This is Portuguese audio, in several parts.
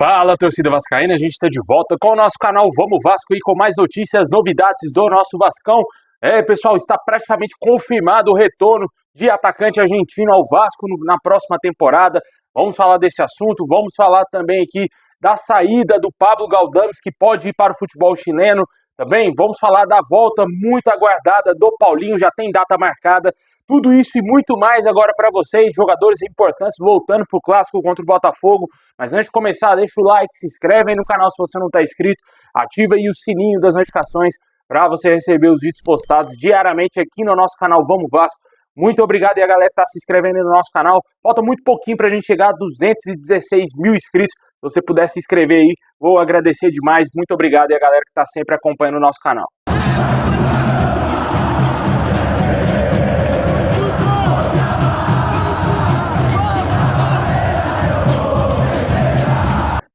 Fala, torcida vascaína, a gente está de volta com o nosso canal Vamos Vasco e com mais notícias, novidades do nosso Vascão. Pessoal, está praticamente confirmado o retorno de atacante argentino ao Vasco na próxima temporada. Vamos falar desse assunto, vamos falar também aqui da saída do Pablo Galdames, que pode ir para o futebol chileno. Também vamos falar da volta muito aguardada do Paulinho, já tem data marcada. Tudo isso e muito mais agora para vocês, jogadores importantes voltando para o Clássico contra o Botafogo. Mas antes de começar, deixa o like, se inscreve aí no canal se você não está inscrito, ativa aí o sininho das notificações para você receber os vídeos postados diariamente aqui no nosso canal Vamos Vasco. Muito obrigado aí a galera que está se inscrevendo no nosso canal. Falta muito pouquinho para a gente chegar a 216 mil inscritos. Se você puder se inscrever aí, vou agradecer demais. Muito obrigado aí a galera que está sempre acompanhando o nosso canal.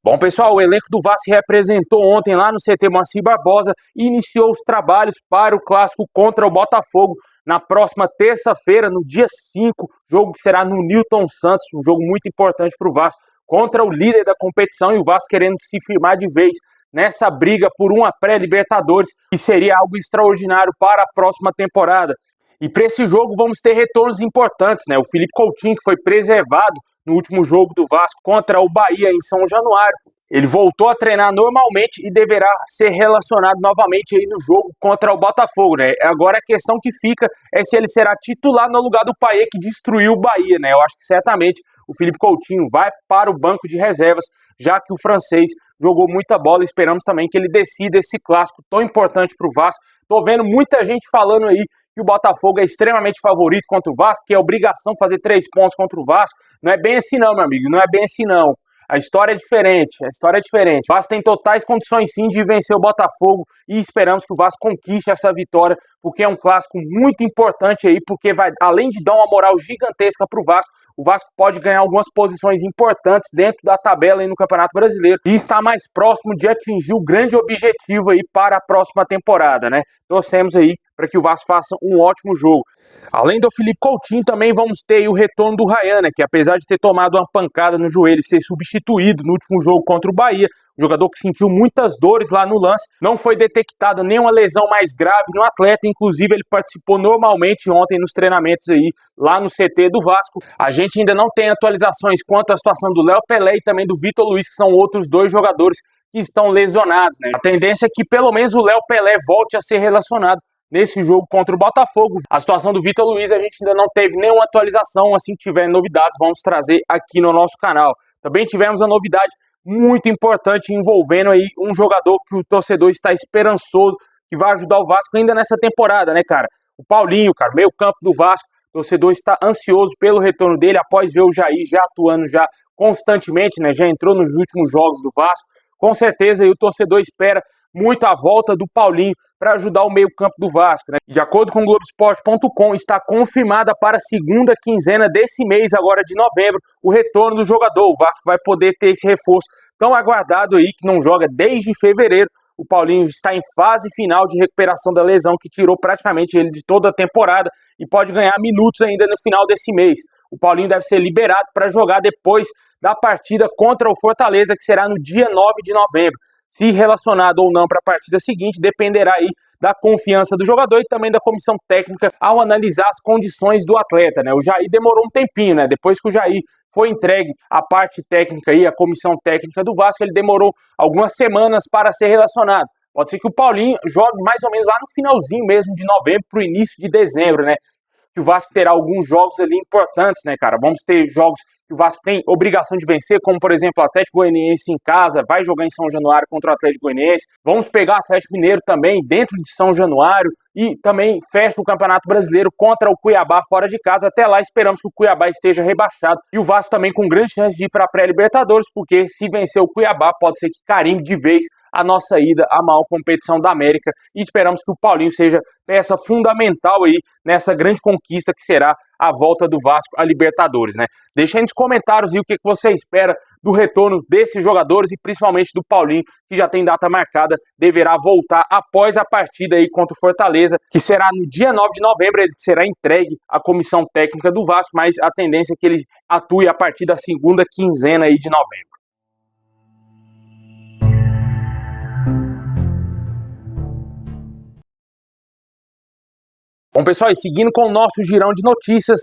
Bom, pessoal, o elenco do Vasco se representou ontem lá no CT Moacir Barbosa e iniciou os trabalhos para o Clássico contra o Botafogo na próxima terça-feira, no dia 5, jogo que será no Newton Santos, um jogo muito importante para o Vasco, contra o líder da competição e o Vasco querendo se firmar de vez nessa briga por uma pré-Libertadores, que seria algo extraordinário para a próxima temporada. E para esse jogo vamos ter retornos importantes, né? O Felipe Coutinho, que foi preservado no último jogo do Vasco contra o Bahia em São Januário, ele voltou a treinar normalmente e deverá ser relacionado novamente aí no jogo contra o Botafogo, né? Agora a questão que fica é se ele será titular no lugar do Payet, que destruiu o Bahia, né? Eu acho que certamente o Felipe Coutinho vai para o banco de reservas, já que o francês jogou muita bola. Esperamos também que ele decida esse clássico tão importante para o Vasco. Tô vendo muita gente falando aí que o Botafogo é extremamente favorito contra o Vasco, que é obrigação fazer 3 pontos contra o Vasco. Não é bem assim não, meu amigo, não é bem assim não. A história é diferente, O Vasco tem totais condições sim de vencer o Botafogo e esperamos que o Vasco conquiste essa vitória, porque é um clássico muito importante aí, porque vai, além de dar uma moral gigantesca para o Vasco pode ganhar algumas posições importantes dentro da tabela aí no Campeonato Brasileiro e está mais próximo de atingir o grande objetivo aí para a próxima temporada, né? Torcemos aí para que o Vasco faça um ótimo jogo. Além do Felipe Coutinho, também vamos ter o retorno do Ryan, né, que apesar de ter tomado uma pancada no joelho e ser substituído no último jogo contra o Bahia, um jogador que sentiu muitas dores lá no lance, não foi detectada nenhuma lesão mais grave no atleta, inclusive ele participou normalmente ontem nos treinamentos aí lá no CT do Vasco. A gente ainda não tem atualizações quanto à situação do Léo Pelé e também do Vitor Luiz, que são outros dois jogadores que estão lesionados, né? A tendência é que pelo menos o Léo Pelé volte a ser relacionado nesse jogo contra o Botafogo. A situação do Vitor Luiz a gente ainda não teve nenhuma atualização, assim que tiver novidades vamos trazer aqui no nosso canal. Também tivemos a novidade muito importante envolvendo aí um jogador que o torcedor está esperançoso que vai ajudar o Vasco ainda nessa temporada, né, cara? O Paulinho, cara, meio campo do Vasco, o torcedor está ansioso pelo retorno dele após ver o Jair já atuando já constantemente, né? Já entrou nos últimos jogos do Vasco. Com certeza aí o torcedor espera muito a volta do Paulinho para ajudar o meio-campo do Vasco, né? De acordo com o Globoesporte.com, está confirmada para a segunda quinzena desse mês, agora de novembro, o retorno do jogador. O Vasco vai poder ter esse reforço tão aguardado aí, que não joga desde fevereiro. O Paulinho está em fase final de recuperação da lesão, que tirou praticamente ele de toda a temporada e pode ganhar minutos ainda no final desse mês. O Paulinho deve ser liberado para jogar depois da partida contra o Fortaleza, que será no dia 9 de novembro. Se relacionado ou não para a partida seguinte, dependerá aí da confiança do jogador e também da comissão técnica ao analisar as condições do atleta, né? O Jair demorou um tempinho, né? Depois que o Jair foi entregue à parte técnica aí, a comissão técnica do Vasco, ele demorou algumas semanas para ser relacionado. Pode ser que o Paulinho jogue mais ou menos lá no finalzinho mesmo de novembro para o início de dezembro, né? Que o Vasco terá alguns jogos ali importantes, né, cara? Vamos ter jogos que o Vasco tem obrigação de vencer, como, por exemplo, o Atlético Goianiense em casa, vai jogar em São Januário contra o Atlético Goianiense. Vamos pegar o Atlético Mineiro também, dentro de São Januário, e também fecha o Campeonato Brasileiro contra o Cuiabá fora de casa. Até lá esperamos que o Cuiabá esteja rebaixado. E o Vasco também com grande chance de ir para a pré-Libertadores, porque se vencer o Cuiabá, pode ser que carimbe de vez a nossa ida à maior competição da América e esperamos que o Paulinho seja peça fundamental aí nessa grande conquista que será a volta do Vasco à Libertadores, né? Deixa aí nos comentários aí o que você espera do retorno desses jogadores e principalmente do Paulinho, que já tem data marcada, deverá voltar após a partida aí contra o Fortaleza, que será no dia 9 de novembro, ele será entregue à comissão técnica do Vasco, mas a tendência é que ele atue a partir da segunda quinzena aí de novembro. Bom, pessoal, e seguindo com o nosso girão de notícias,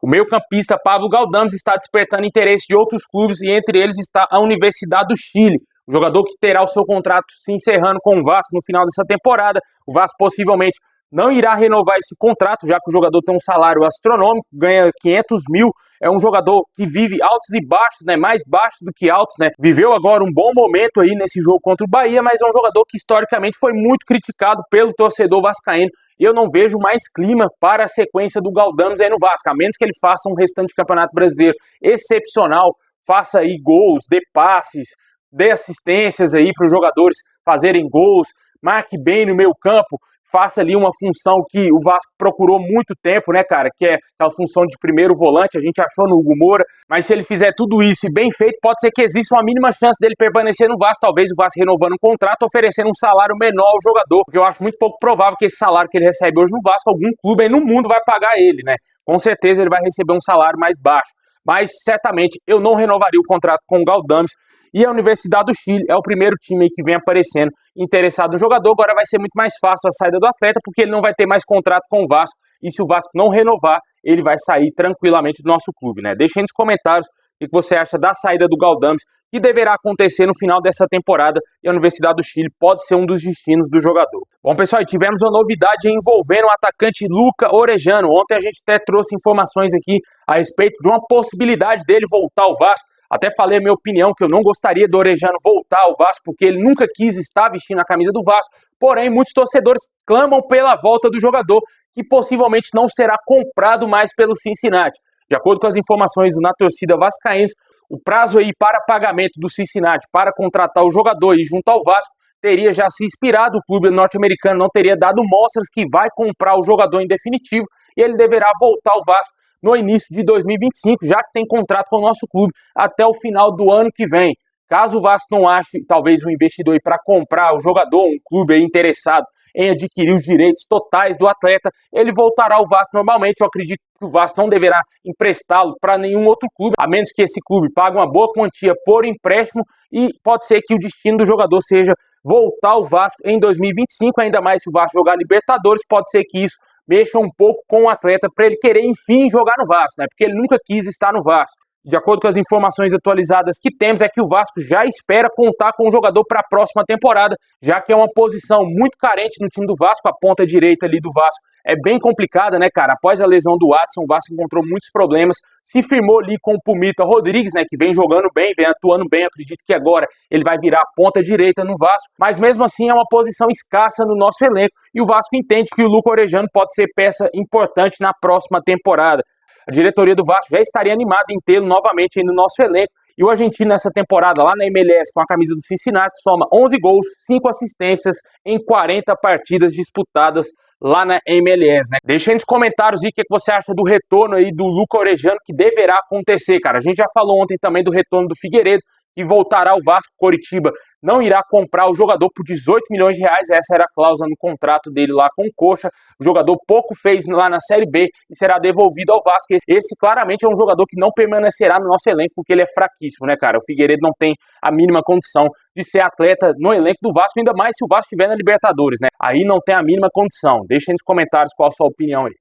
o meio-campista Pablo Galdames está despertando interesse de outros clubes e entre eles está a Universidade do Chile, o jogador que terá o seu contrato se encerrando com o Vasco no final dessa temporada. O Vasco possivelmente não irá renovar esse contrato, já que o jogador tem um salário astronômico, ganha 500 mil, é um jogador que vive altos e baixos, né, mais baixos do que altos, né, viveu agora um bom momento aí nesse jogo contra o Bahia, mas é um jogador que historicamente foi muito criticado pelo torcedor vascaíno, e eu não vejo mais clima para a sequência do Galdames aí no Vasco, a menos que ele faça um restante de Campeonato Brasileiro excepcional, faça aí gols, dê passes, dê assistências aí para os jogadores fazerem gols, marque bem no meio campo, faça ali uma função que o Vasco procurou muito tempo, né, cara, que é a função de primeiro volante, a gente achou no Hugo Moura, mas se ele fizer tudo isso e bem feito, pode ser que exista uma mínima chance dele permanecer no Vasco, talvez o Vasco renovando um contrato, oferecendo um salário menor ao jogador, porque eu acho muito pouco provável que esse salário que ele recebe hoje no Vasco, algum clube aí no mundo vai pagar ele, né, com certeza ele vai receber um salário mais baixo, mas certamente eu não renovaria o contrato com o Galdames. E a Universidade do Chile é o primeiro time que vem aparecendo interessado no jogador. Agora vai ser muito mais fácil a saída do atleta, porque ele não vai ter mais contrato com o Vasco. E se o Vasco não renovar, ele vai sair tranquilamente do nosso clube, né? Deixa aí nos comentários o que você acha da saída do Galdames, que deverá acontecer no final dessa temporada. E a Universidade do Chile pode ser um dos destinos do jogador. Bom, pessoal, tivemos uma novidade envolvendo o atacante Luca Orejano. Ontem a gente até trouxe informações aqui a respeito de uma possibilidade dele voltar ao Vasco. Até falei a minha opinião, que eu não gostaria do Orejano voltar ao Vasco, porque ele nunca quis estar vestindo a camisa do Vasco. Porém, muitos torcedores clamam pela volta do jogador, que possivelmente não será comprado mais pelo Cincinnati. De acordo com as informações na torcida vascaína, o prazo aí para pagamento do Cincinnati para contratar o jogador e junto ao Vasco teria já se expirado. O clube norte-americano não teria dado mostras que vai comprar o jogador em definitivo e ele deverá voltar ao Vasco no início de 2025, já que tem contrato com o nosso clube até o final do ano que vem. Caso o Vasco não ache, talvez, um investidor aí para comprar o jogador, um clube aí interessado em adquirir os direitos totais do atleta, ele voltará ao Vasco normalmente. Eu acredito que o Vasco não deverá emprestá-lo para nenhum outro clube, a menos que esse clube pague uma boa quantia por empréstimo, e pode ser que o destino do jogador seja voltar ao Vasco em 2025, ainda mais se o Vasco jogar Libertadores, pode ser que isso mexa um pouco com o atleta para ele querer, enfim, jogar no Vasco, né? Porque ele nunca quis estar no Vasco. De acordo com as informações atualizadas que temos, é que o Vasco já espera contar com o jogador para a próxima temporada, já que é uma posição muito carente no time do Vasco, a ponta direita ali do Vasco é bem complicada, né, cara? Após a lesão do Watson, o Vasco encontrou muitos problemas, se firmou ali com o Pumita Rodrigues, né, que vem jogando bem, vem atuando bem, acredito que agora ele vai virar a ponta direita no Vasco, mas mesmo assim é uma posição escassa no nosso elenco, e o Vasco entende que o Luca Orejano pode ser peça importante na próxima temporada. A diretoria do Vasco já estaria animada em tê-lo novamente aí no nosso elenco. E o argentino nessa temporada lá na MLS com a camisa do Cincinnati soma 11 gols, 5 assistências em 40 partidas disputadas lá na MLS, né? Deixa aí nos comentários aí o que você acha do retorno aí do Luca Orejano, que deverá acontecer, cara. A gente já falou ontem também do retorno do Figueiredo, que voltará ao Vasco. Coritiba não irá comprar o jogador por 18 milhões de reais, essa era a cláusula no contrato dele lá com o Coxa. O jogador pouco fez lá na Série B e será devolvido ao Vasco. Esse claramente é um jogador que não permanecerá no nosso elenco, porque ele é fraquíssimo, né, cara? O Figueiredo não tem a mínima condição de ser atleta no elenco do Vasco, ainda mais se o Vasco estiver na Libertadores, né? Aí não tem a mínima condição. Deixa aí nos comentários qual a sua opinião aí.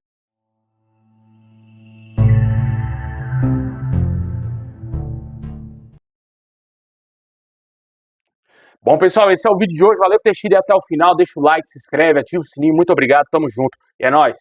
Bom, pessoal, esse é o vídeo de hoje. Valeu por ter assistido até o final. Deixa o like, se inscreve, ativa o sininho. Muito obrigado, tamo junto. E é nóis.